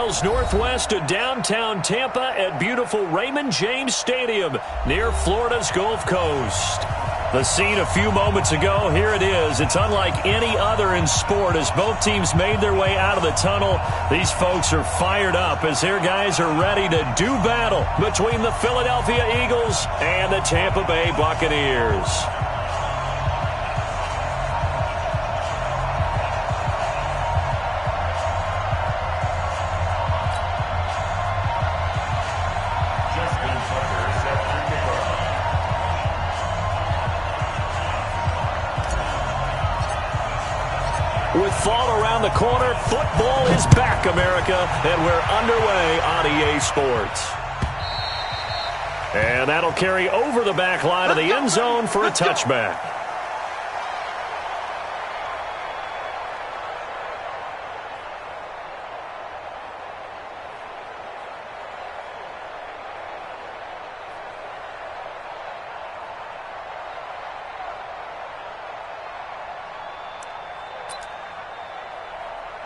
miles northwest of downtown Tampa at beautiful Raymond James Stadium near Florida's Gulf Coast. The scene a few moments ago, here it is. It's unlike any other in sport as both teams made their way out of the tunnel. These folks are fired up as their guys are ready to do battle between the Philadelphia Eagles and the Tampa Bay Buccaneers. With fall around the corner, football is back, America, and we're underway on EA Sports. And that'll carry over the back line of the end zone for a touchback.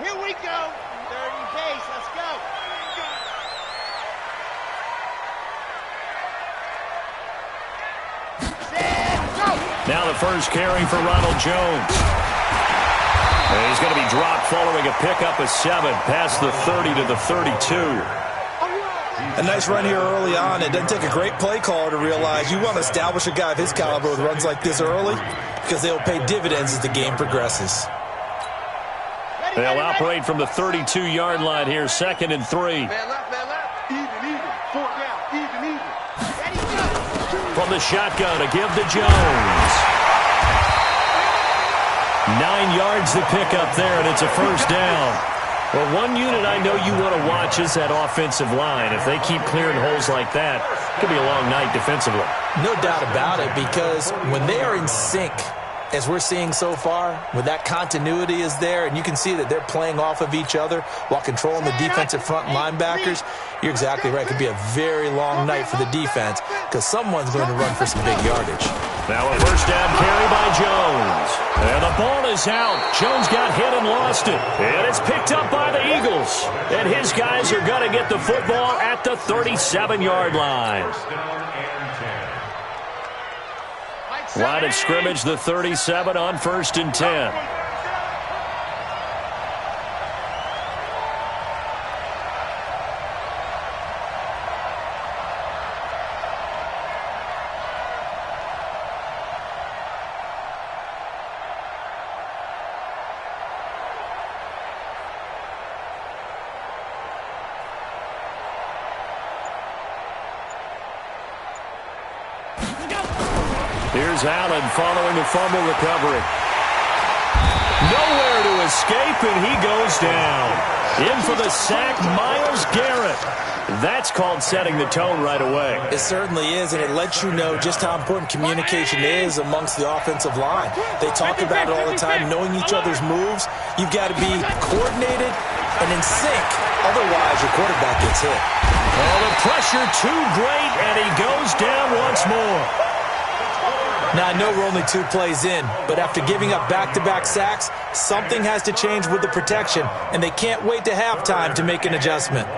Here we go. 30 pace. Let's go. Now the first carry for Ronald Jones. And he's going to be dropped following a pickup of 7 past the 30 to the 32. A nice run here early on. It doesn't take a great play caller to realize you want to establish a guy of his caliber with runs like this early because they'll pay dividends as the game progresses. They'll operate from the 32-yard line here, 2nd and 3. Man left. Even. 4 down. Even. From the shotgun to give to Jones. 9 yards to pick up there, and it's a first down. Well, one unit I know you want to watch is that offensive line. If they keep clearing holes like that, it could be a long night defensively. No doubt about it, because when they are in sync, as we're seeing so far, when that continuity is there and you can see that they're playing off of each other while controlling the defensive front linebackers, you're exactly right. It could be a very long night for the defense because someone's going to run for some big yardage. Now a first down carry by Jones. And the ball is out. Jones got hit and lost it. And it's picked up by the Eagles. And his guys are going to get the football at the 37-yard line. Line of scrimmage, the 37 on 1st and 10. Here's Allen following a fumble recovery. Nowhere to escape, and he goes down. In for the sack, Myles Garrett. That's called setting the tone right away. It certainly is, and it lets you know just how important communication is amongst the offensive line. They talk about it all the time, knowing each other's moves. You've got to be coordinated and in sync. Otherwise, your quarterback gets hit. Oh, the pressure too great, and he goes down once more. Now, I know we're only 2 plays in, but after giving up back-to-back sacks, something has to change with the protection, and they can't wait to halftime to make an adjustment.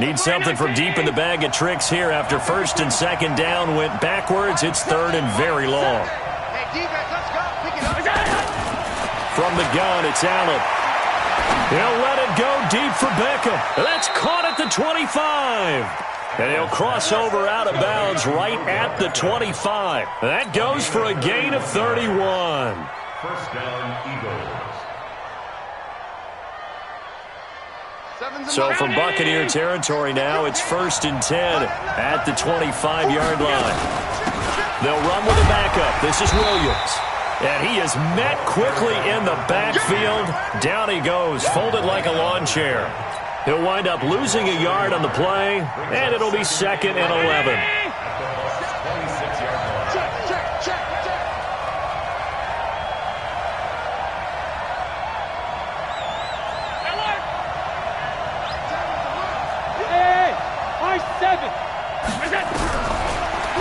Need something from deep in the bag of tricks here after 1st and 2nd down went backwards. It's 3rd and very long. From the gun, it's Allen. He'll let it go deep for Beckham. That's caught at the 25. And he'll cross over out of bounds right at the 25. That goes for a gain of 31. First down, Eagles. So from Buccaneer territory now, it's 1st and 10 at the 25-yard line. They'll run with a backup. This is Williams. And he is met quickly in the backfield. Down he goes, folded like a lawn chair. He'll wind up losing a yard on the play, and it'll be 2nd and 11.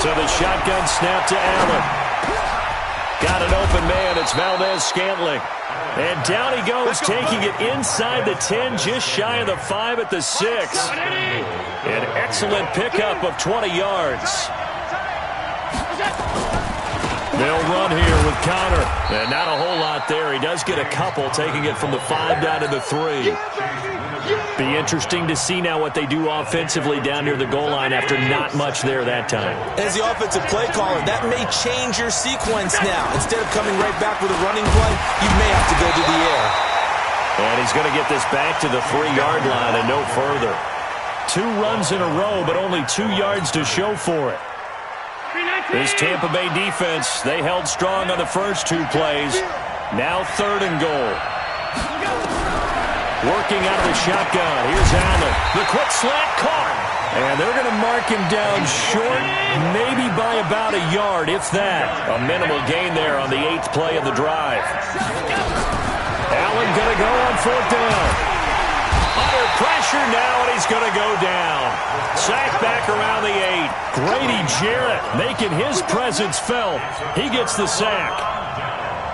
So the shotgun snap to Allen. Got an open man. It's Valdez Scantling. And down he goes, taking it inside the 10, just shy of the 5 at the 6. An excellent pickup of 20 yards. They'll run here with Connor. And not a whole lot there. He does get a couple, taking it from the 5 down to the 3. Be interesting to see now what they do offensively down near the goal line after not much there that time. As the offensive play caller, that may change your sequence now. Instead of coming right back with a running play, you may have to go to the air. And he's going to get this back to the 3-yard line and no further. 2 runs in a row, but only 2 yards to show for it. This Tampa Bay defense, they held strong on the first 2 plays. Now 3rd and goal. Working out of the shotgun. Here's Allen. The quick slant caught. And they're going to mark him down short, maybe by about a yard, if that. A minimal gain there on the 8th play of the drive. Allen going to go on 4th down. Under pressure now, and he's going to go down. Sacked back around the 8. Grady Jarrett making his presence felt. He gets the sack.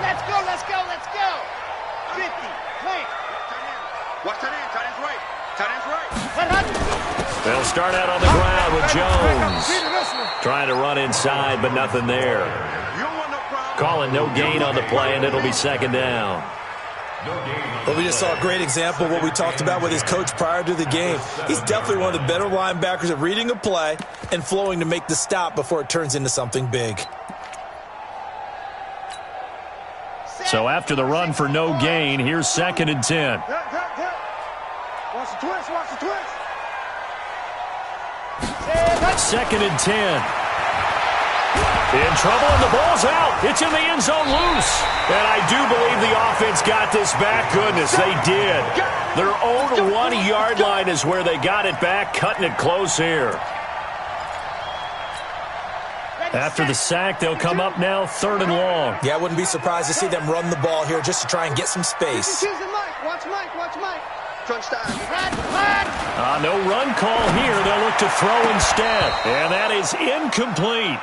Let's go, let's go, let's go. 50, clean. Watch tight end, tight end's right. Tight end's right. They'll start out on the ground with Jones. Trying to run inside, but nothing there. Calling no gain on the play, and it'll be 2nd down. Well, we just saw a great example of what we talked about with his coach prior to the game. He's definitely one of the better linebackers at reading a play and flowing to make the stop before it turns into something big. So after the run for no gain, here's 2nd and 10. Watch the twist, watch the twist. 2nd and 10. In trouble, and the ball's out. It's in the end zone loose. And I do believe the offense got this back. Goodness, they did. Their own 1-yard line is where they got it back, cutting it close here. After the sack, they'll come up now 3rd and long. Yeah, I wouldn't be surprised to see them run the ball here just to try and get some space. Watch Mike, watch Mike. Crunch time. No run call here. They'll look to throw instead. And that is incomplete.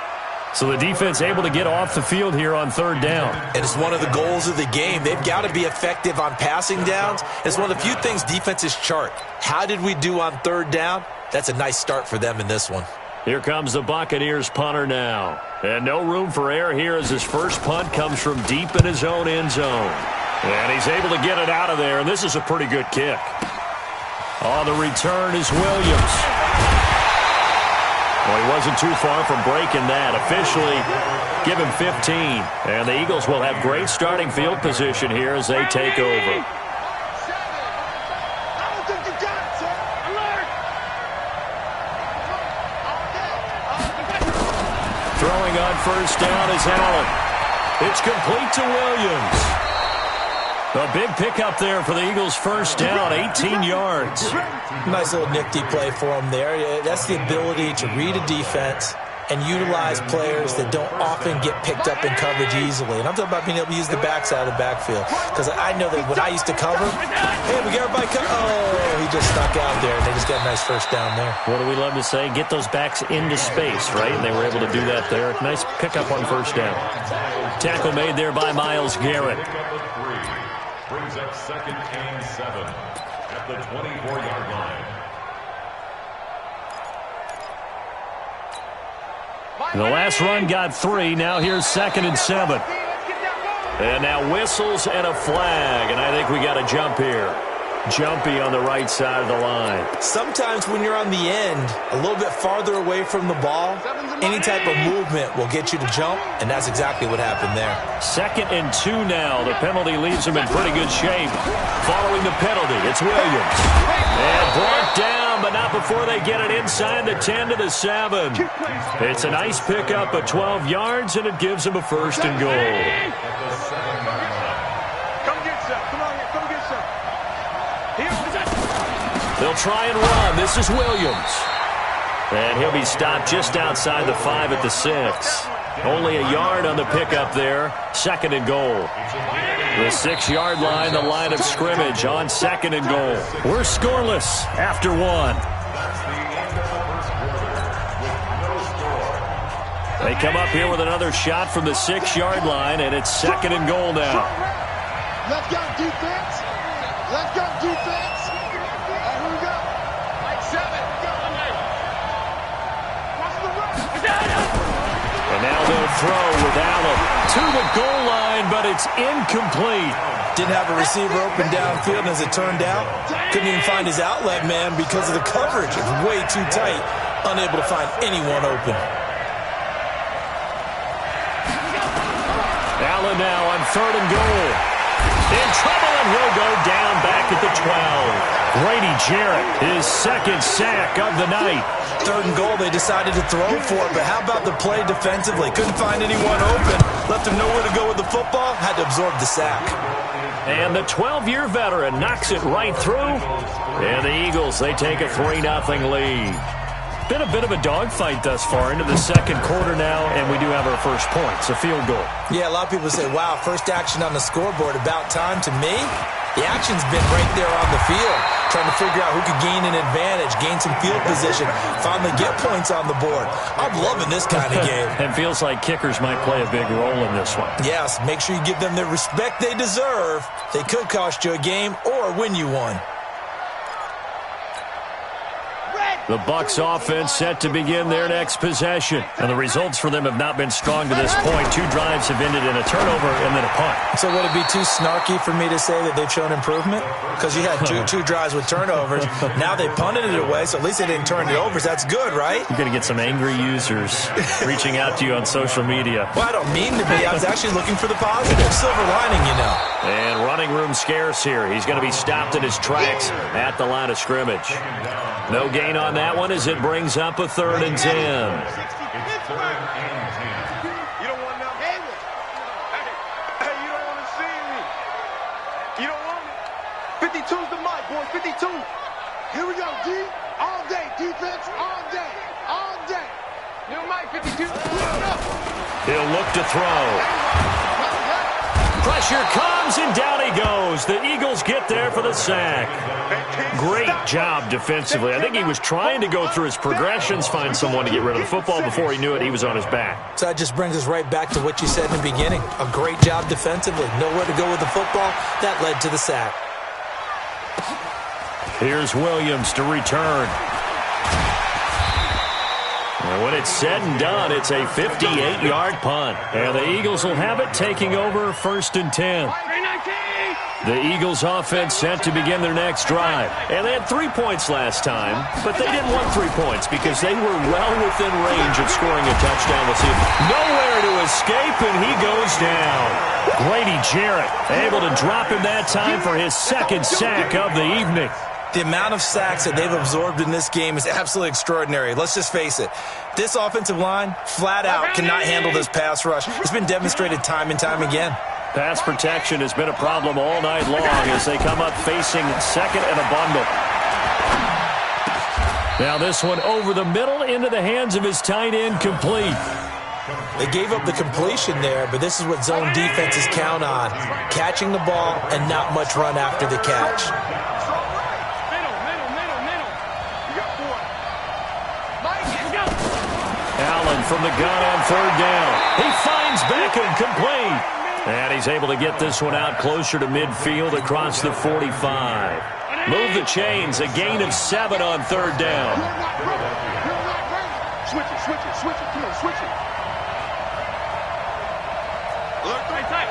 So the defense able to get off the field here on 3rd down. And it's one of the goals of the game. They've got to be effective on passing downs. It's one of the few things defenses chart. How did we do on 3rd down? That's a nice start for them in this one. Here comes the Buccaneers punter now. And no room for error here as his first punt comes from deep in his own end zone. And he's able to get it out of there, and this is a pretty good kick. On the return is Williams. Well, he wasn't too far from breaking that. Officially, give him 15. And the Eagles will have great starting field position here as they take over. Throwing on 1st down is Allen. It's complete to Williams. A big pickup there for the Eagles' 1st down, 18 yards. Nice little nifty play for him there. That's the ability to read a defense and utilize players that don't often get picked up in coverage easily. And I'm talking about being able to use the backside of the backfield. Because I know that when I used to cover, hey, we got everybody cover. Oh, he just stuck out there, and they just got a nice 1st down there. What do we love to say? Get those backs into space, right? And they were able to do that there. Nice pickup on 1st down. Tackle made there by Myles Garrett. Brings up 2nd and 7 at the 24-yard line. The last run got 3. Now here's 2nd and 7. And now whistles and a flag. And I think we got a jump here. Jumpy on the right side of the line. Sometimes when you're on the end, a little bit farther away from the ball, any type of movement will get you to jump, and that's exactly what happened there. 2nd and 2 now. The penalty leaves him in pretty good shape. Following the penalty, it's Williams. And brought down, but not before they get it inside the 10 to the 7. It's a nice pickup of 12 yards, and it gives him a 1st and goal. They'll try and run. This is Williams. And he'll be stopped just outside the 5 at the 6. Only a yard on the pickup there. 2nd and goal. The 6-yard line, the line of scrimmage on 2nd and goal. We're scoreless after 1. They come up here with another shot from the 6-yard line, and it's 2nd and goal now. Let's go, defense. Let's go, defense. Here we go. Like 7. Go. Watch the run. And now they'll throw with Allen to the goal line, but it's incomplete. Didn't have a receiver open downfield, and as it turned out, couldn't even find his outlet man because of the coverage. It's way too tight, unable to find anyone open. Allen now on 3rd and goal. In trouble, and he'll go down back at the 12. Grady Jarrett, his 2nd sack of the night. 3rd and goal, they decided to throw for it, but how about the play defensively? Couldn't find anyone open. Left him nowhere to go with the football. Had to absorb the sack. And the 12-year veteran knocks it right through. And the Eagles, they take a 3-0 lead. Been a bit of a dogfight thus far into the 2nd quarter now, and we do have our first points, a field goal. Yeah, a lot of people say, wow, first action on the scoreboard, about time. To me, the action's been right there on the field, trying to figure out who could gain an advantage, gain some field position, finally get points on the board. I'm loving this kind of game. It feels like kickers might play a big role in this one. Yes, make sure you give them the respect they deserve. They could cost you a game or win you one. The Bucs offense set to begin their next possession. And the results for them have not been strong to this point. 2 drives have ended in a turnover and then a punt. So would it be too snarky for me to say that they've shown improvement? Because you had two drives with turnovers. Now they punted it away, so at least they didn't turn it over. So that's good, right? You're going to get some angry users reaching out to you on social media. Well, I don't mean to be. I was actually looking for the positive. Silver lining, you know. And running room scarce here. He's going to be stopped in his tracks at the line of scrimmage. No gain on that one as it brings up a 3rd and 10. It's 3rd and 10. You don't want nothing. Hey, you don't want to see me. You don't want me. 52's the mic, boys. 52. Here we go, D. All day, defense, all day, all day. New mic, 52. He'll look to throw. Pressure comes, and down he goes. The Eagles get there for the sack. Great job defensively. I think he was trying to go through his progressions, find someone to get rid of the football. Before he knew it, he was on his back. So that just brings us right back to what you said in the beginning. A great job defensively. Nowhere to go with the football. That led to the sack. Here's Williams to return. And when it's said and done, it's a 58-yard punt. And the Eagles will have it, taking over 1st and 10. The Eagles offense set to begin their next drive. And they had 3 points last time, but they didn't want 3 points because they were well within range of scoring a touchdown. We'll see. Nowhere to escape, and he goes down. Grady Jarrett able to drop him that time for his 2nd sack of the evening. The amount of sacks that they've absorbed in this game is absolutely extraordinary. Let's just face it. This offensive line, flat out, cannot handle this pass rush. It's been demonstrated time and time again. Pass protection has been a problem all night long as they come up facing 2nd and a bundle. Now this one over the middle into the hands of his tight end, complete. They gave up the completion there, but this is what zone defenses count on. Catching the ball and not much run after the catch. Allen from the gun on 3rd down. He finds Beckham, complete. And he's able to get this one out closer to midfield across the 45. Move the chains, a gain of 7 on 3rd down. Switch it. Come on, switch it. Look, tight.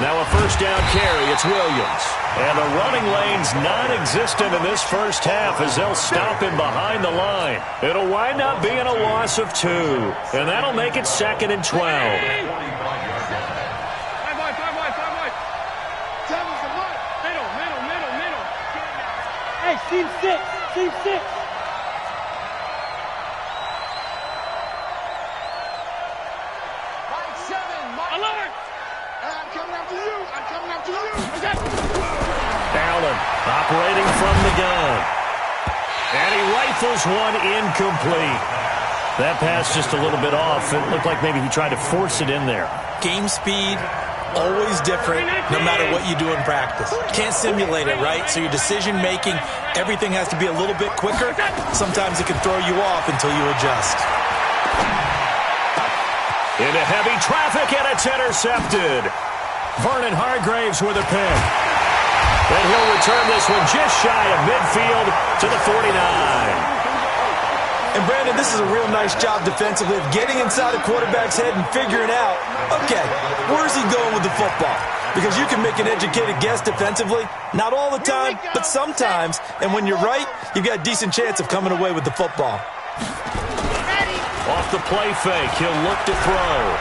Now a 1st down carry. It's Williams. And the running lane's non-existent in this first half as they'll stop him behind the line. It'll wind up being a loss of 2. And that'll make it 2nd and 12. Hey, seam 6. Allen operating from the gun. And he rifles one incomplete. That pass just a little bit off. It looked like maybe he tried to force it in there. Game speed, always different no matter what you do in practice. Can't simulate it, right? So your decision-making, everything has to be a little bit quicker. Sometimes it can throw you off until you adjust. Into heavy traffic, and it's intercepted. Vernon Hargreaves with a pick. And he'll return this one just shy of midfield to the 49. And, Brandon, this is a real nice job defensively of getting inside a quarterback's head and figuring out, okay, where's he going with the football? Because you can make an educated guess defensively, not all the time, but sometimes. And when you're right, you've got a decent chance of coming away with the football. Off the play fake, he'll look to throw.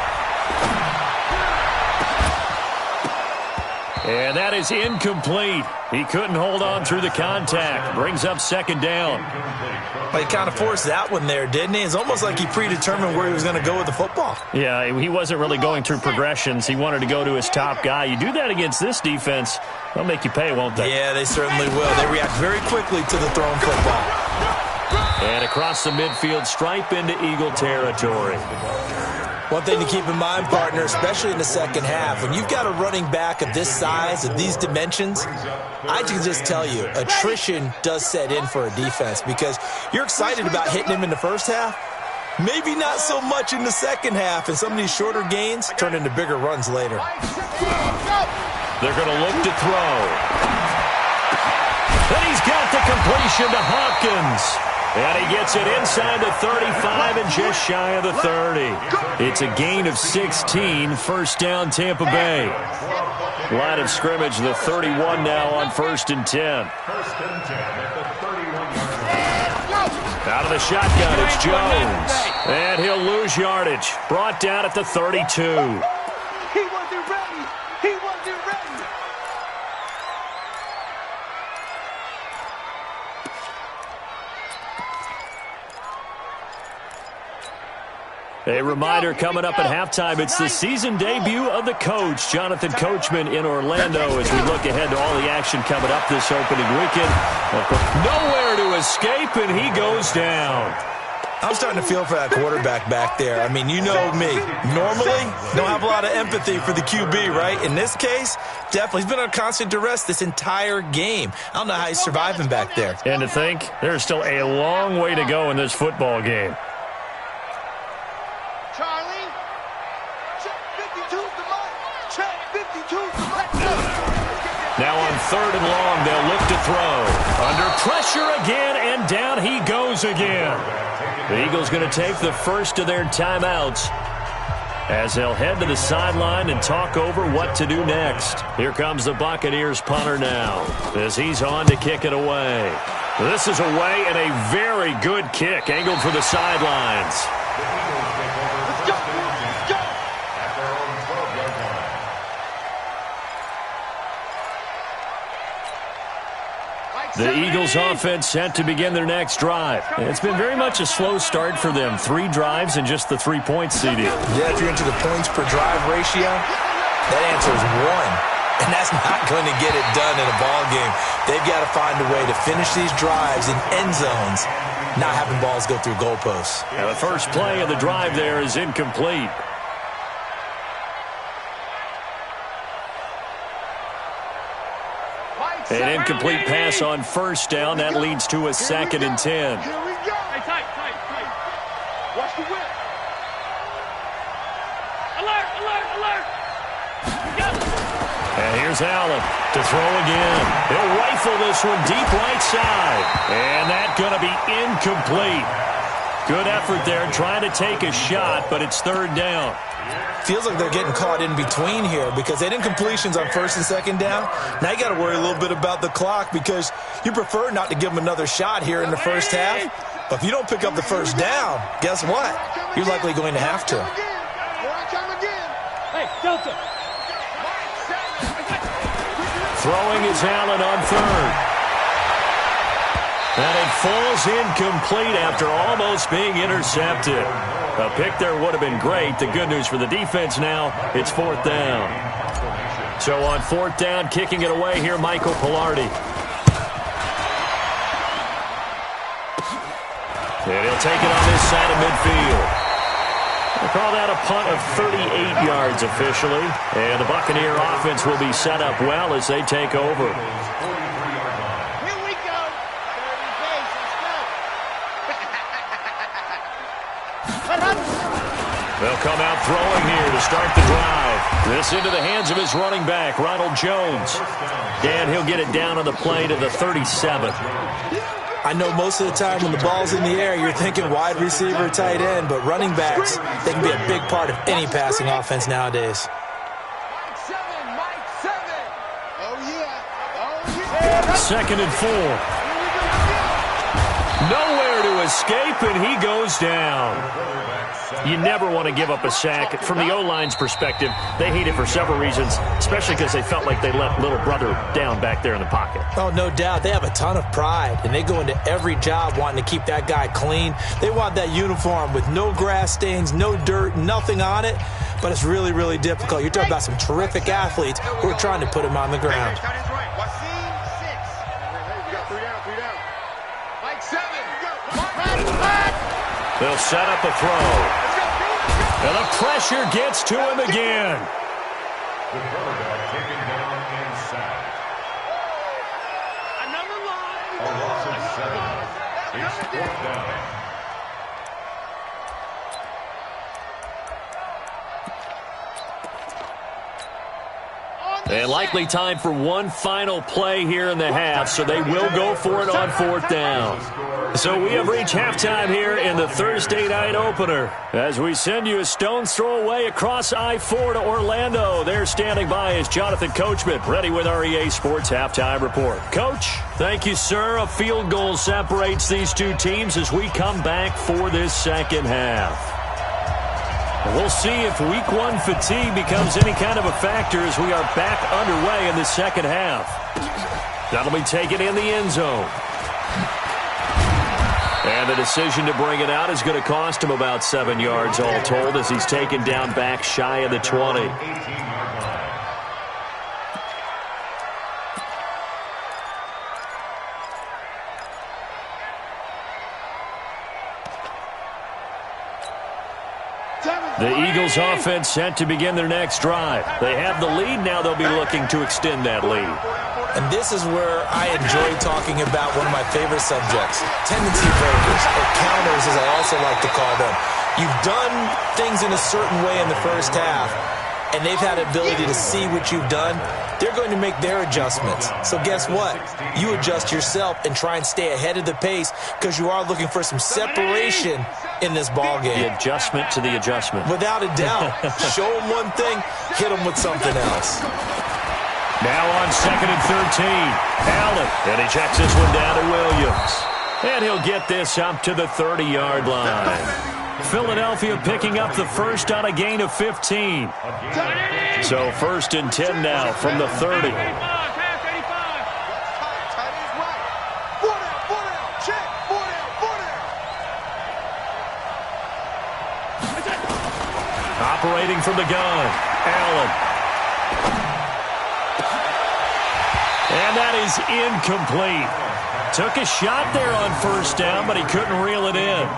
And that is incomplete. He couldn't hold on through the contact. Brings up second down. Well, he kind of forced that one there, didn't he? It's almost like he predetermined where he was going to go with the football. Yeah, he wasn't really going through progressions. He wanted to go to his top guy. You do that against this defense, they'll make you pay, won't they? Yeah, they certainly will. They react very quickly to the thrown football. And across the midfield stripe into Eagle territory. One thing to keep in mind, partner, especially in the second half, when you've got a running back of this size, of these dimensions, I can just tell you, attrition does set in for a defense because you're excited about hitting him in the first half. Maybe not so much in the second half, and some of these shorter gains turn into bigger runs later. They're going to look to throw. And he's got the completion to Hopkins. And he gets it inside the 35 and just shy of the 30. It's a gain of 16, first down Tampa Bay. Line of scrimmage, the 31 now on 1st and 10. Out of the shotgun, it's Jones. And he'll lose yardage. Brought down at the 32. He wasn't ready. He wasn't ready. A reminder coming up at halftime, it's the season debut of the coach, Jonathan Coachman, in Orlando as we look ahead to all the action coming up this opening weekend. Nowhere to escape, and he goes down. I'm starting to feel for that quarterback back there. I mean, you know me. Normally, don't have a lot of empathy for the QB, right? In this case, definitely. He's been on constant duress this entire game. I don't know how he's surviving back there. And to think, there's still a long way to go in this football game. Charlie, check 52's the mark. Check 52's the mark. Now on 3rd and long, they'll look to throw. Under pressure again, and down he goes again. The Eagles going to take the first of their timeouts as they'll head to the sideline and talk over what to do next. Here comes the Buccaneers punter now as he's on to kick it away. This is away and a very good kick angled for the sidelines. The Eagles offense set to begin their next drive. It's been very much a slow start for them. 3 drives and just the 3-point CD. Yeah, if you're into the points per drive ratio, that answer is 1. And that's not going to get it done in a ball game. They've got to find a way to finish these drives in end zones, not having balls go through goalposts. Now the first play of the drive there is incomplete. An incomplete pass on first down. That leads to a 2nd and 10. Here we go. Hey, tight. Watch the whip. Alert. And here's Allen to throw again. He'll rifle this one deep right side. And that's going to be incomplete. Good effort there trying to take a shot, but it's 3rd down. Feels like they're getting caught in between here because they did incompletions on 1st and 2nd down. Now you got to worry a little bit about the clock because you prefer not to give them another shot here in the first half. But if you don't pick up the first down, guess what? You're likely going to have to. Hey, Delta. Throwing is Allen on 3rd. And it falls incomplete after almost being intercepted. A pick there would have been great. The good news for the defense now, it's 4th down. So on 4th down, kicking it away here, Michael Palardy. And he'll take it on this side of midfield. We'll call that a punt of 38 yards officially. And the Buccaneer offense will be set up well as they take over. They'll come out throwing here to start the drive. This into the hands of his running back, Ronald Jones. And he'll get it down on the play to the 37. I know most of the time when the ball's in the air, you're thinking wide receiver, tight end, but running backs, they can be a big part of any passing offense nowadays. Second and 4. Nowhere to escape, and he goes down. You never want to give up a sack. From the O-line's perspective, they hate it for several reasons, especially because they felt like they let little brother down back there in the pocket. Oh, no doubt. They have a ton of pride, and they go into every job wanting to keep that guy clean. They want that uniform with no grass stains, no dirt, nothing on it, but it's really, really difficult. You're talking about some terrific athletes who are trying to put him on the ground. They'll set up a throw. And the pressure gets to him again. The quarterback taken down and sacked. A loss of 7. It's 4th down. And likely time for one final play here in the half, so they will go for it on 4th down. So we have reached halftime here in the Thursday night opener. As we send you a stone's throw away across I-4 to Orlando. There standing by is Jonathan Coachman, ready with our EA Sports Halftime Report. Coach, thank you, sir. A field goal separates these two teams as we come back for this second half. We'll see if week 1 fatigue becomes any kind of a factor as we are back underway in the second half. That'll be taken in the end zone. And the decision to bring it out is going to cost him about 7 yards all told as he's taken down back shy of the 20. The Eagles offense set to begin their next drive. They have the lead. Now they'll be looking to extend that lead. And this is where I enjoy talking about one of my favorite subjects, tendency breakers, or counters as I also like to call them. You've done things in a certain way in the first half, and they've had the ability to see what you've done. They're going to make their adjustments. So guess what? You adjust yourself and try and stay ahead of the pace because you are looking for some separation in this ball game. The adjustment to the adjustment. Without a doubt. Show them one thing, hit them with something else. Now on 2nd and 13. Allen, and he checks this one down to Williams. And he'll get this up to the 30-yard line. Philadelphia picking up the first on a gain of 15. So 1st and 10 now from the 30. Operating from the gun, Allen. And that is incomplete. Took a shot there on 1st down, but he couldn't reel it in.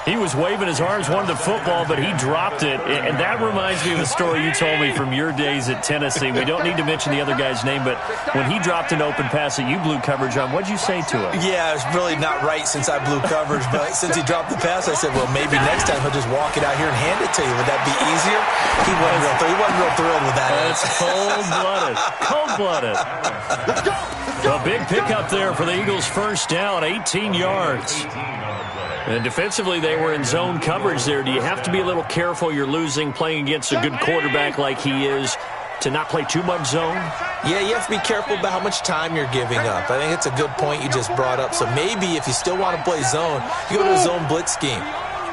He was waving his arms, wanted the football, but he dropped it. And that reminds me of a story you told me from your days at Tennessee. We don't need to mention the other guy's name, but when he dropped an open pass that you blew coverage on, what'd you say to him? Yeah, it's really not right since I blew coverage, but since he dropped the pass, I said, well, maybe next time he'll just walk it out here and hand it to you. Would that be easier? He wasn't real thrilled with that. That's cold-blooded. Cold-blooded. A big pickup there for the Eagles' 1st down, 18 yards. And defensively, they were in zone coverage there. Do you have to be a little careful you're losing playing against a good quarterback like he is to not play too much zone? Yeah, you have to be careful about how much time you're giving up. I think it's a good point you just brought up. So maybe if you still want to play zone, you go to a zone blitz scheme.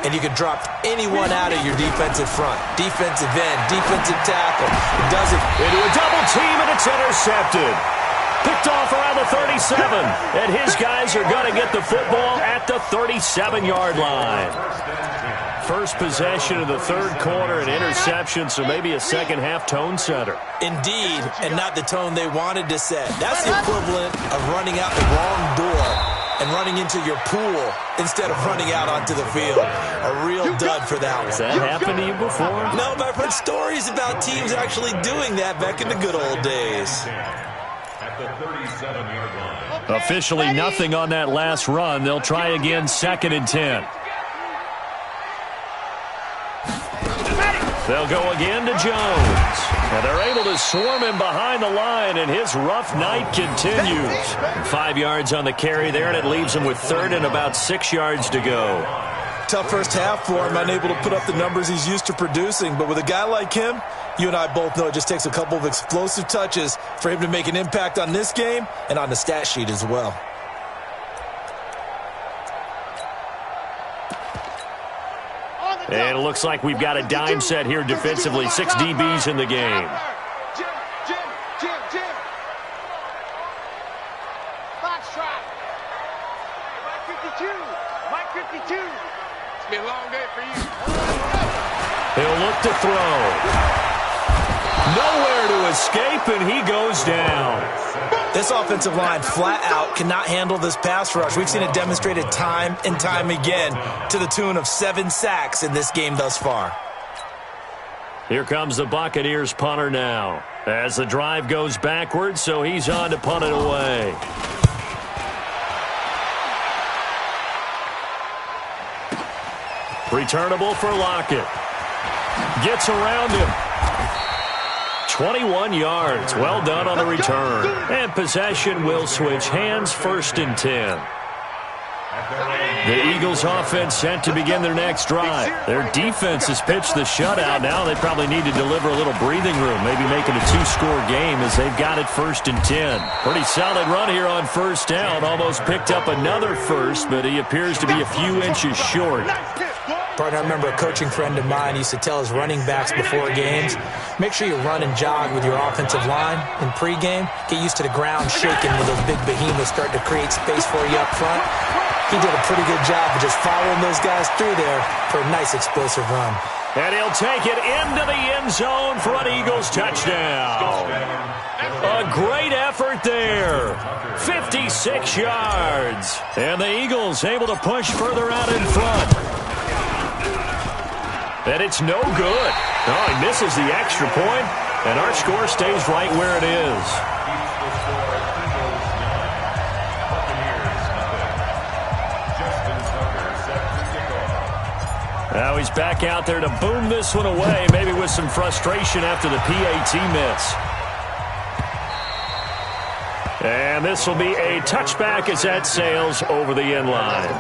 And you can drop anyone out of your defensive front. Defensive end, defensive tackle. It does it into a double team, and it's intercepted. Picked off around the 37, and his guys are going to get the football at the 37-yard line. First possession of the 3rd quarter, an interception, so maybe a second-half tone setter. Indeed, and not the tone they wanted to set. That's the equivalent of running out the wrong door and running into your pool instead of running out onto the field. A real dud for that one. Has that happened to you before? No, but I've heard stories about teams actually doing that back in the good old days. The 37-yard line. Officially nothing on that last run. They'll try again 2nd and 10. They'll go again to Jones. And they're able to swarm him behind the line, and his rough night continues. 5 yards on the carry there, and it leaves him with third and about 6 yards to go. Tough first half for him, unable to put up the numbers he's used to producing. But with a guy like him, you and I both know it just takes a couple of explosive touches for him to make an impact on this game and on the stat sheet as well. And it looks like we've got a dime set here defensively. 6 DBs in the game. Jim. Box trap. Mike 52. It's been a long day for you. He'll look to throw. Nowhere to escape, and he goes down. This offensive line flat out cannot handle this pass rush. We've seen it demonstrated time and time again to the tune of 7 sacks in this game thus far. Here comes the Buccaneers punter now as the drive goes backwards, so he's on to punt it away. Returnable for Lockett. Gets around him. 21 yards. Well done on the return. And possession will switch hands, 1st and 10. The Eagles offense set to begin their next drive. Their defense has pitched the shutout. Now they probably need to deliver a little breathing room, maybe make it a 2-score game as they've got it 1st and 10. Pretty solid run here on 1st down. Almost picked up another first, but he appears to be a few inches short. Partner, I remember a coaching friend of mine used to tell his running backs before games, make sure you run and jog with your offensive line in pregame. Get used to the ground shaking when those big behemoths start to create space for you up front. He did a pretty good job of just following those guys through there for a nice explosive run. And he'll take it into the end zone for an Eagles touchdown. A great effort there. 56 yards. And the Eagles able to push further out in front. And it's no good. Oh, he misses the extra point, and our score stays right where it is. Now he's back out there to boom this one away, maybe with some frustration after the PAT miss. And this will be a touchback as that sails over the end line.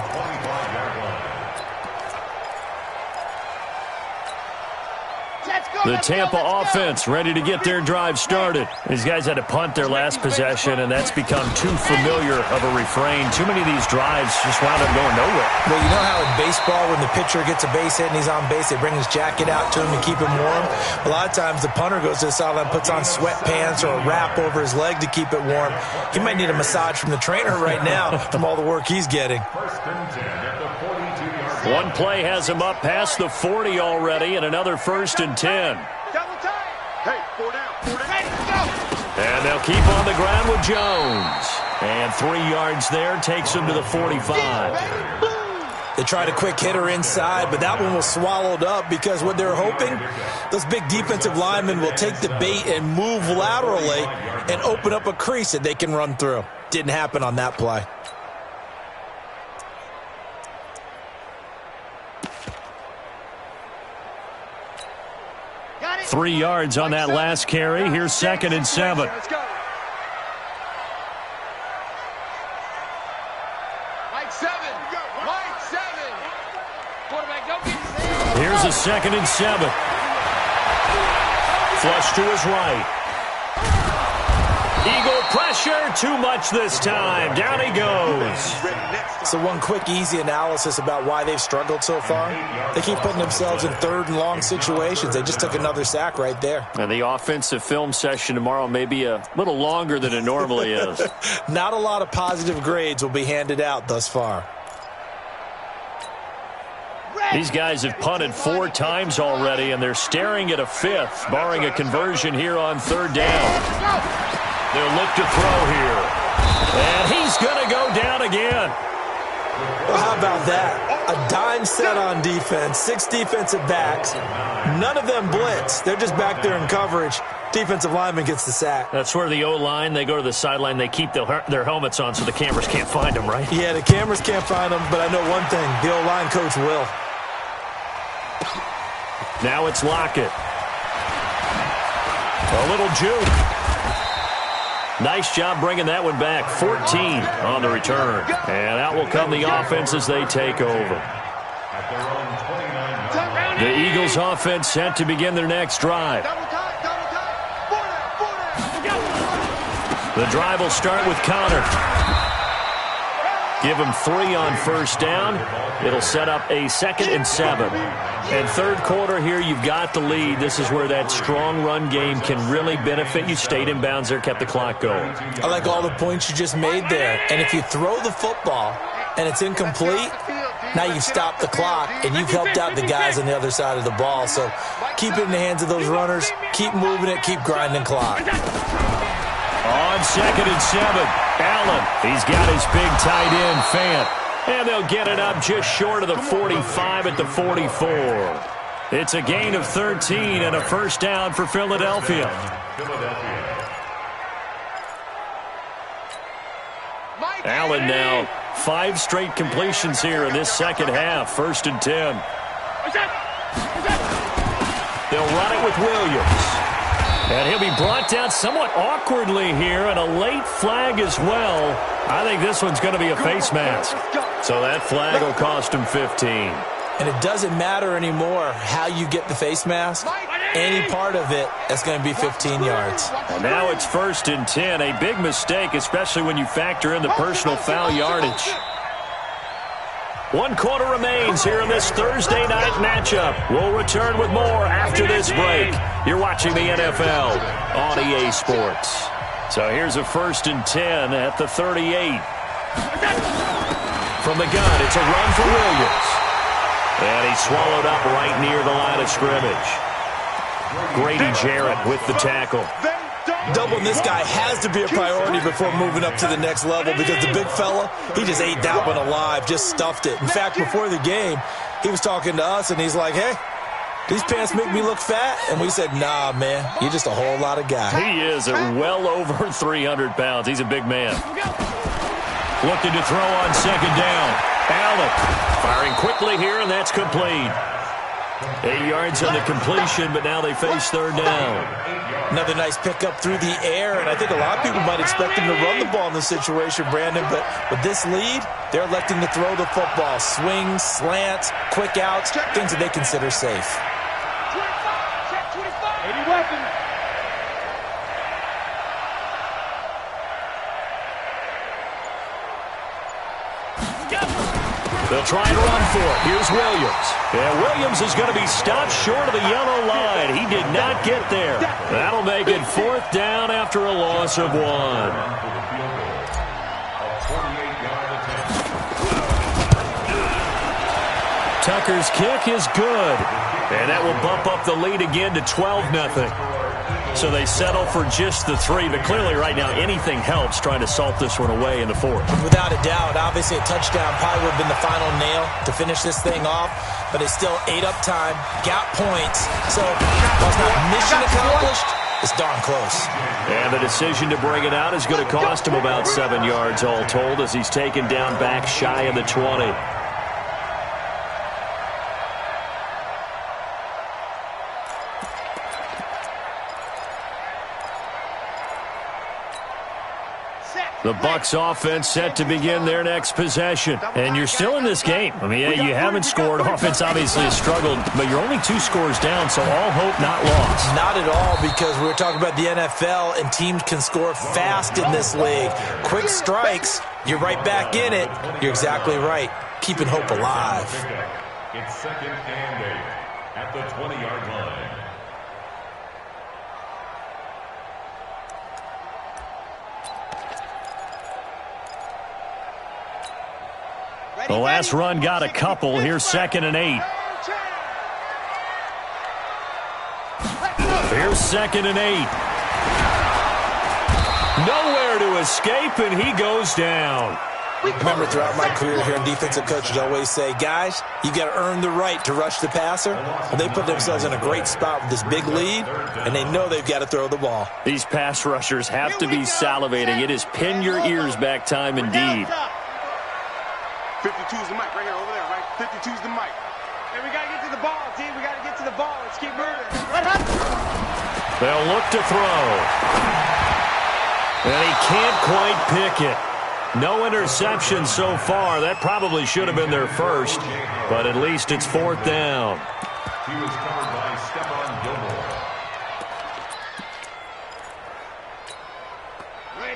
The Tampa offense ready to get their drive started. These guys had to punt their last possession, and that's become too familiar of a refrain. Too many of these drives just wound up going nowhere. Well, you know how in baseball when the pitcher gets a base hit and he's on base, they bring his jacket out to him to keep him warm? A lot of times the punter goes to the sideline, puts on sweatpants or a wrap over his leg to keep it warm. He might need a massage from the trainer right now from all the work he's getting. One play has him up past the 40 already, and another 1st and 10. Hey, 4 down. And they'll keep on the ground with Jones. And 3 yards there takes him to the 45. They tried a quick hitter inside, but that one was swallowed up because what they're hoping, those big defensive linemen will take the bait and move laterally and open up a crease that they can run through. Didn't happen on that play. 3 yards on that last carry. Here's 2nd and 7. Let's go. Mike 7. Mike 7. Quarterback, go get it. Here's a 2nd and 7. Flush to his right. Eagle pressure, too much this time. Down he goes. So one quick, easy analysis about why they've struggled so far. They keep putting themselves in 3rd and long situations. They just took another sack right there. And the offensive film session tomorrow may be a little longer than it normally is. Not a lot of positive grades will be handed out thus far. These guys have punted 4 times already, and they're staring at a 5th, barring a conversion here on 3rd down. They'll look to throw here. And he's going to go down again. Well, how about that? A dime set on defense, 6 defensive backs. None of them blitz. They're just back there in coverage. Defensive lineman gets the sack. That's where the O-line, they go to the sideline, they keep their helmets on so the cameras can't find them, right? Yeah, the cameras can't find them, but I know one thing. The O-line coach will. Now it's Lockett. A little juke. Nice job bringing that one back. 14 on the return. And out will come the offense as they take over. The Eagles offense set to begin their next drive. The drive will start with Connor. Give him 3 on first down. It'll set up a 2nd and 7. And third quarter here, you've got the lead. This is where that strong run game can really benefit you. Stayed in bounds there, kept the clock going. I like all the points you just made there. And if you throw the football and it's incomplete, now you've stopped the clock and you've helped out the guys on the other side of the ball. So keep it in the hands of those runners. Keep moving it. Keep grinding clock. On 2nd and 7, Allen. He's got his big tight end, Fant. And they'll get it up just short of the 45 at the 44. It's a gain of 13 and a first down for Philadelphia. Allen now 5 straight completions here in this second half. 1st and 10. They'll run it with Williams. And he'll be brought down somewhat awkwardly here, and a late flag as well. I think this one's going to be a face mask. So that flag will cost him 15. And it doesn't matter anymore how you get the face mask. Any part of it, that's going to be 15 yards. And now it's 1st and 10. A big mistake, especially when you factor in the personal foul yardage. 1 quarter remains here in this Thursday night matchup. We'll return with more after this break. You're watching the NFL on EA Sports. So here's a 1st and 10 at the 38. From the gun, it's a run for Williams. And he's swallowed up right near the line of scrimmage. Grady Jarrett with the tackle. Doubling this guy has to be a priority before moving up to the next level, because the big fella, he just ate that one alive, just stuffed it. In fact, before the game, he was talking to us, and he's like, hey, these pants make me look fat? And we said, nah, man, you're just a whole lot of guy. He is at well over 300 pounds. He's a big man. Looking to throw on 2nd down. Allen firing quickly here, and that's complete. 8 yards on the completion, but now they face 3rd down. Another nice pickup through the air, and I think a lot of people might expect him to run the ball in this situation, Brandon, but with this lead, they're electing to throw the football. Swings, slants, quick outs, things that they consider safe. 80 weapons. They'll try and run for it. Here's Williams. And Williams is going to be stopped short of the yellow line. He did not get there. That'll make it 4th down after a loss of 1. Tucker's kick is good. And that will bump up the lead again to 12-0. So they settle for just the 3, but clearly right now anything helps trying to salt this one away in the 4th. Without a doubt, obviously a touchdown probably would have been the final nail to finish this thing off, but it's still ate up time, got points, so while it's not mission accomplished, it's darn close. And the decision to bring it out is going to cost him about 7 yards all told, as he's taken down back shy of the 20. The Bucs offense set to begin their next possession. And you're still in this game. I mean, yeah, you haven't scored. Offense obviously has struggled, but you're only 2 scores down, so all hope not lost. Not at all, because we were talking about the NFL, and teams can score fast in this league. Quick strikes, you're right back in it. You're exactly right. Keeping hope alive. It's 2nd and 8 at the 20-yard line. The last run got a couple. Here's 2nd and 8. Here's 2nd and 8. Nowhere to escape, and he goes down. Remember, throughout my career here in defensive coaches always say, guys, you got to earn the right to rush the passer. Well, they put themselves in a great spot with this big lead, and they know they've got to throw the ball. These pass rushers have to be salivating. It is pin your ears back time indeed. 52's the mic right here, over there, right? 52's the mic. And we got to get to the ball, D. We got to get to the ball. Let's keep moving. They'll look to throw. And he can't quite pick it. No interception so far. That probably should have been their first, but at least it's 4th down. He was covered by Stephon Gilmore.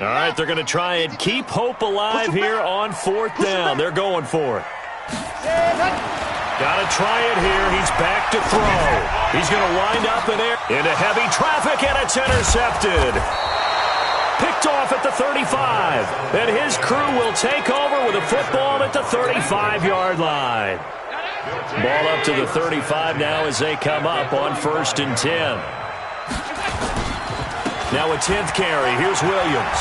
All right, they're going to try and keep hope alive here on 4th down. They're going for it. Got to try it here. He's back to throw. He's going to wind up in air into heavy traffic, and it's intercepted. Picked off at the 35. And his crew will take over with a football at the 35-yard line. Ball up to the 35 now as they come up on 1st and 10. Now a 10th carry. Here's Williams.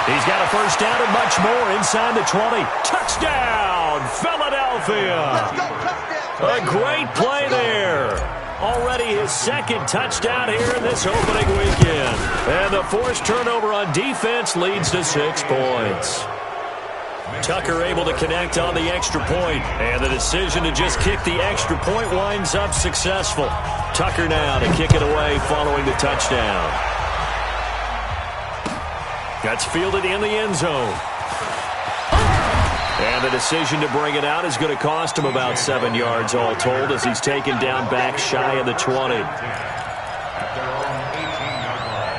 He's got a first down and much more inside the 20. Touchdown, Philadelphia. Let's go, touchdown. A great play there. Already his 2nd touchdown here in this opening weekend. And the forced turnover on defense leads to 6 points. Tucker able to connect on the extra point, and the decision to just kick the extra point winds up successful. Tucker now to kick it away following the touchdown. That's fielded in the end zone. And the decision to bring it out is going to cost him about 7 yards all told as he's taken down back shy of the 20. At their own 18-yard line.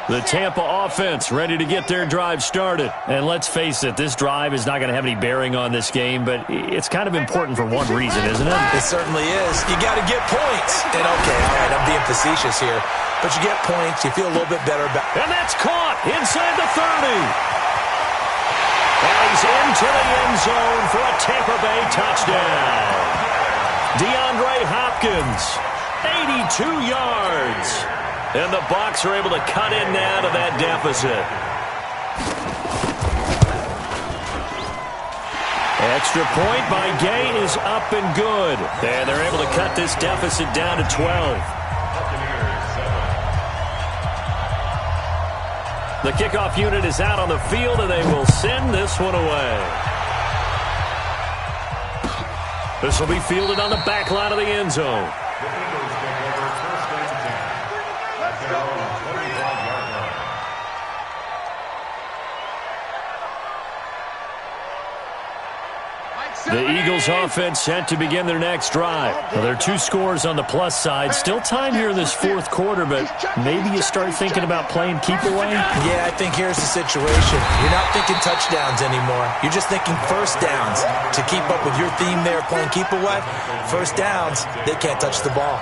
The Tampa offense ready to get their drive started. And let's face it, this drive is not going to have any bearing on this game, but it's kind of important for one reason, isn't it? It certainly is. You got to get points. And okay, all right, I'm being facetious here, but you get points, you feel a little bit better about it. And that's caught inside the 30. And he's into the end zone for a Tampa Bay touchdown. DeAndre Hopkins, 82 yards. And the Bucs are able to cut in now to that deficit. Extra point by Gay is up and good. And they're able to cut this deficit down to 12. The kickoff unit is out on the field, and they will send this one away. This will be fielded on the back line of the end zone. The Eagles take over 1st and 10. At their own 25-yard line. The Eagles offense set to begin their next drive. Well, there are 2 scores on the plus side. Still time here in this 4th quarter, but maybe you start thinking about playing keep away. Yeah, I think here's the situation. You're not thinking touchdowns anymore. You're just thinking first downs. To keep up with your theme there, playing keep away, first downs, they can't touch the ball.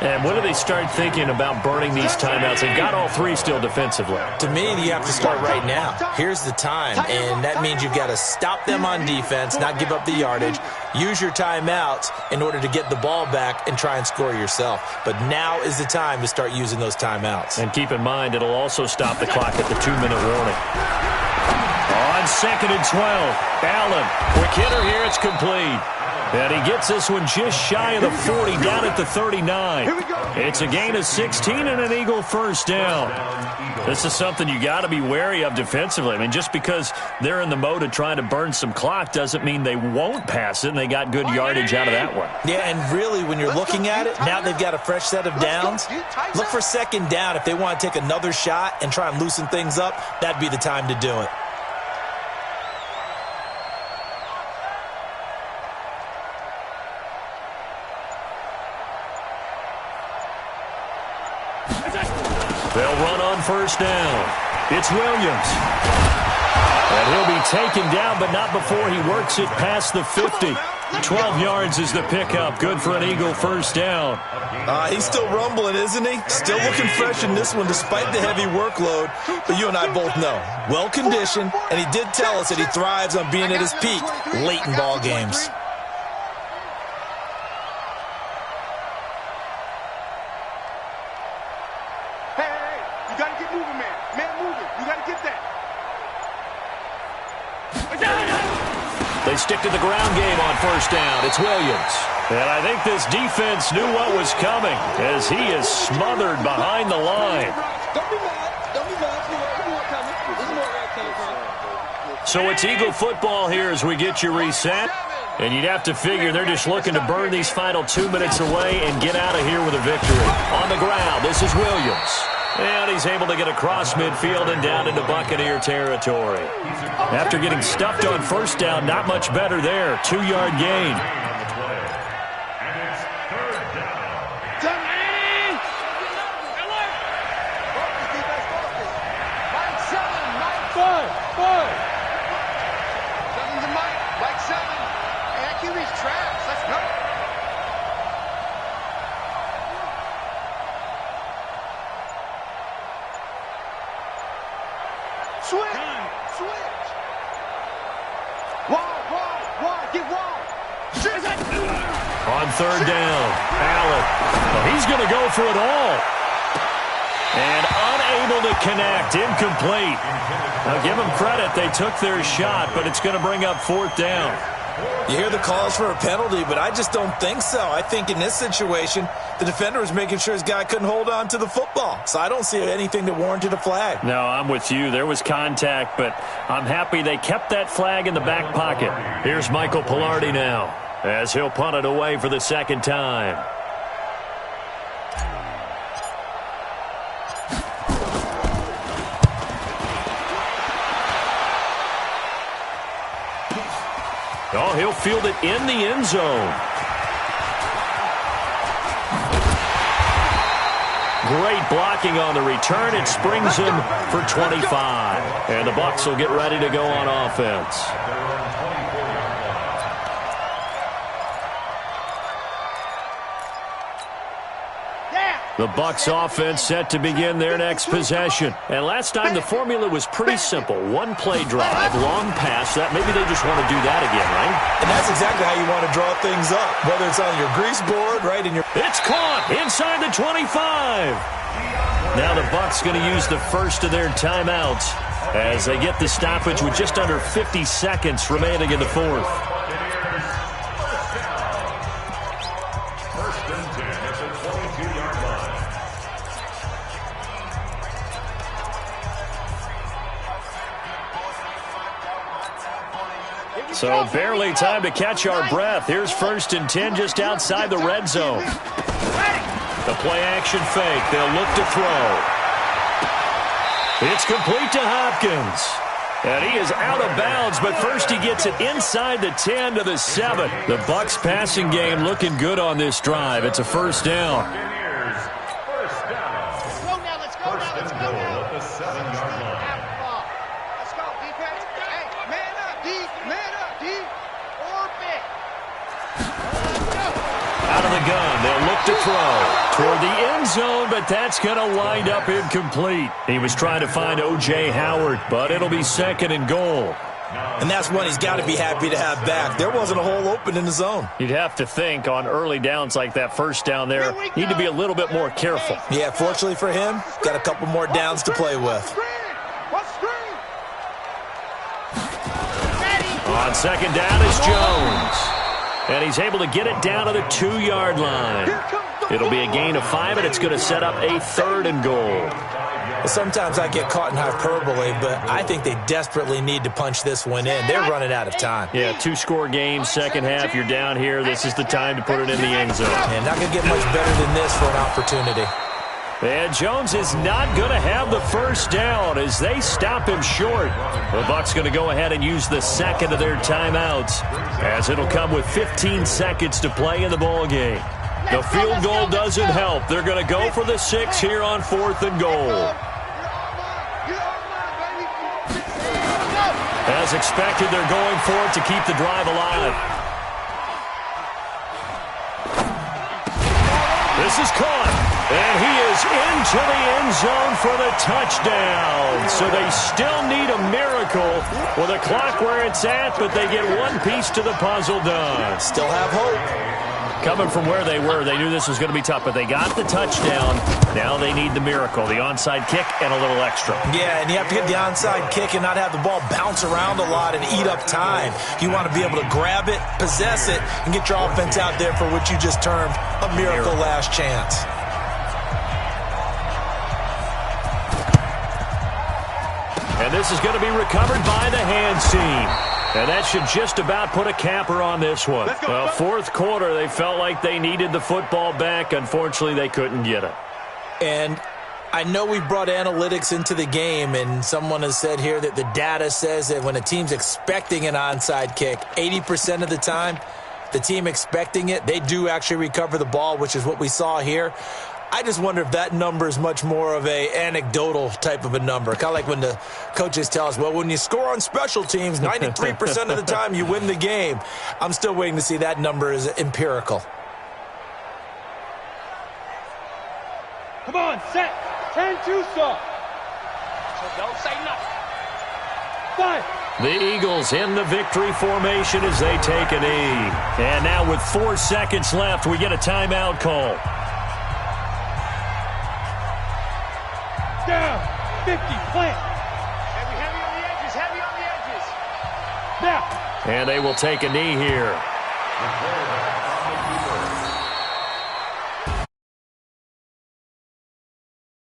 And when do they start thinking about burning these timeouts? They've got all 3 still defensively. To me, you have to start right now. Here's the time, and that means you've got to stop them on defense, not give up the yardage, use your timeouts in order to get the ball back and try and score yourself. But now is the time to start using those timeouts. And keep in mind, it'll also stop the clock at the 2-minute warning. On 2nd and 12, Allen, quick hitter here, it's complete. And he gets this one just shy of the 40, down at the 39. It's a gain of 16 and an Eagle first down. This is something you got to be wary of defensively. I mean, just because they're in the mode of trying to burn some clock doesn't mean they won't pass it, and they got good yardage out of that one. Yeah, and really, when you're looking at it, now they've got a fresh set of downs. Look for 2nd down. If they want to take another shot and try and loosen things up, that'd be the time to do it. They'll run on first down. It's Williams. And he'll be taken down, but not before he works it past the 50. 12 yards is the pickup. Good for an Eagle first down. He's still rumbling, isn't he? Still looking fresh in this one despite the heavy workload. But you and I both know, well-conditioned, and he did tell us that he thrives on being at his peak late in ball games. You got to get moving, man. Man moving. You got to get that. They stick to the ground game on first down. It's Williams. And I think this defense knew what was coming as he is smothered behind the line. Don't be mad. Don't be So it's Eagle football here as we get you reset. And you'd have to figure they're just looking to burn these final 2 minutes away and get out of here with a victory. On the ground, this is Williams. And he's able to get across midfield and down into Buccaneer territory. After getting stuffed on first down, not much better there. 2-yard gain. On third down, Allen. Well, he's going to go for it all. And unable to connect, incomplete. Now give them credit, they took their shot, but it's going to bring up fourth down. You hear the calls for a penalty, but I just don't think so. I think in this situation, the defender was making sure his guy couldn't hold on to the football. So I don't see anything that warranted a flag. No, I'm with you. There was contact, but I'm happy they kept that flag in the back pocket. Here's Michael Pilardi now, as he'll punt it away for the second time. Oh, he'll field it in the end zone. Great blocking on the return. It springs him for 25. And the Bucs will get ready to go on offense. The Bucs offense set to begin their next possession. And last time the formula was pretty simple. One play drive, long pass. That maybe they just want to do that again, right? And that's exactly how you want to draw things up. Whether it's on your grease board, right in your... It's caught inside the 25. Now the Bucs going to use the first of their timeouts as they get the stoppage with just under 50 seconds remaining in the fourth. So barely time to catch our breath. Here's 1st and 10 just outside the red zone. The play action fake. They'll look to throw. It's complete to Hopkins. And he is out of bounds, but first he gets it inside the 10 to the 7. The Bucs passing game looking good on this drive. It's a first down. Let's go now. At the 7-yard line. Let's go, defense. Hey, man up, D. Orbit. Out of the gun, they'll look to throw toward the end zone, but that's going to wind up incomplete. He was trying to find O.J. Howard, but it'll be 2nd and goal. And that's one he's got to be happy to have back. There wasn't a hole open in the zone. You'd have to think on early downs like that first down there, need to be a little bit more careful. Yeah, fortunately for him, got a couple more downs to play with. On 2nd down is Jones. And he's able to get it down to the 2-yard line. It'll be a gain of 5, and it's going to set up a 3rd and goal. Sometimes I get caught in hyperbole, but I think they desperately need to punch this one in. They're running out of time. Yeah, 2-score game, second half. You're down here. This is the time to put it in the end zone. And not going to get much better than this for an opportunity. And Jones is not going to have the first down as they stop him short. The Bucs going to go ahead and use the second of their timeouts as it'll come with 15 seconds to play in the ball game. The field goal doesn't help. They're going to go for the 6 here on 4th and goal. As expected, they're going for it to keep the drive alive. This is caught. And he is into the end zone for the touchdown. So they still need a miracle with a clock where it's at, but they get one piece to the puzzle done. Still have hope. Coming from where they were, they knew this was going to be tough, but they got the touchdown. Now they need the miracle, the onside kick and a little extra. Yeah, and you have to get the onside kick and not have the ball bounce around a lot and eat up time. You want to be able to grab it, possess it, and get your offense out there for what you just termed a miracle last chance. And this is going to be recovered by the hands team. And that should just about put a capper on this one. Well, fourth quarter, they felt like they needed the football back. Unfortunately, they couldn't get it. And I know we brought analytics into the game, and someone has said here that the data says that when a team's expecting an onside kick, 80% of the time, the team expecting it, they do actually recover the ball, which is what we saw here. I just wonder if that number is much more of a anecdotal type of a number. Kind of like when the coaches tell us, well, when you score on special teams, 93% of the time you win the game. I'm still waiting to see that number is empirical. Come on, set. 10-2 stop. So don't say nothing. 5. The Eagles in the victory formation as they take a knee. And now with 4 seconds left, we get a timeout call. Down. 50. Plant. Heavy on the edges. Heavy on the edges. Now. And they will take a knee here.